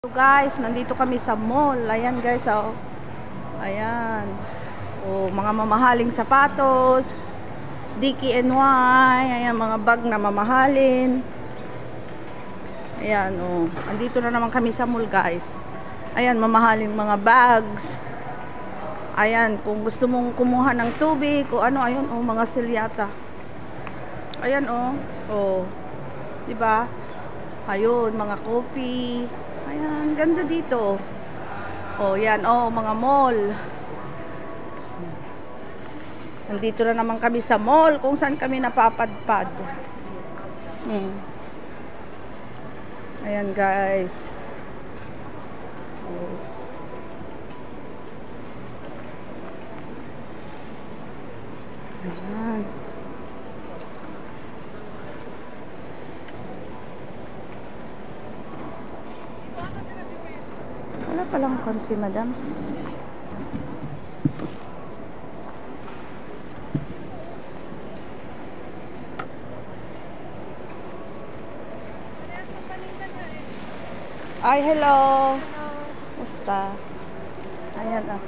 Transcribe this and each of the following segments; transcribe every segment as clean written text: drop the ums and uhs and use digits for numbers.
So guys, nandito kami sa mall. Ayan guys, oh. Ayan. Oh, mga mamahaling sapatos, DKNY, ayan mga bag na mamahalin. Ayan, oh. Andito na naman kami sa mall, guys. Ayan, mamahaling mga bags. Ayan, kung gusto mong kumuha ng tubig o ano, ayun, oh, mga silyata. Ayan, oh. Oh. 'Di ba? Ayun, mga coffee. Ayan, ganda dito. Oh, yan, oh, mga mall. Nandito na naman kami sa mall kung saan kami napapadpad. Ayan, guys. Oh. Ayan. Wala palang konsi, madam. Ay, hello. Musta? Ayan, ah.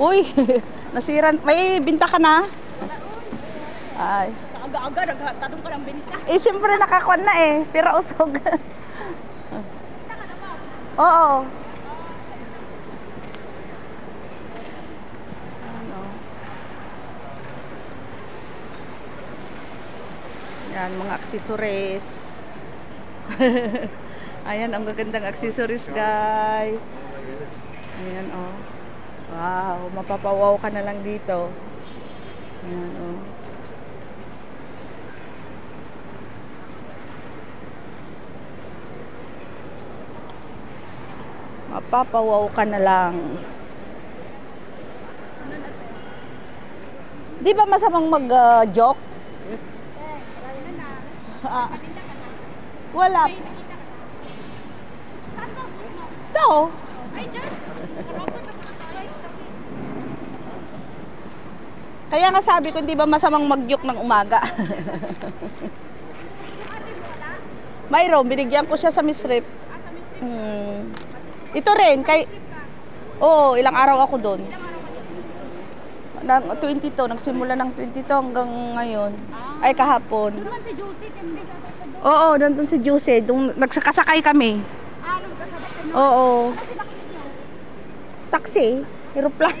Uy, nasiran. May binta ka na? Ay. Aga-aga, nagtanong ka ng binta. Eh, siyempre nakakuan na eh. Pero usog. Oo. Ano? Yan, mga accessories. Ayan, ang gagandang accessories, guys. Ayan, oh. Wow, mapapawaw ka na lang dito. Ayan, oh. Mapapawaw ka na lang. Di ba masamang mag-joke? Wala. Ito. Kaya nga sabi ko, di ba masamang mag-joke ng umaga? Mayroon, binigyan ko siya sa Miss Rip. Ito rin, oo, ilang araw ako doon. 22, nagsimula ng 22 hanggang ngayon. Ay, kahapon. Doon naman si Josie, hindi sa doon. Oo, doon si Josie. Nagsakasakay kami. Nagkasabay kami. Oo. Ano sinakit niyo? Taxi, aeroplano.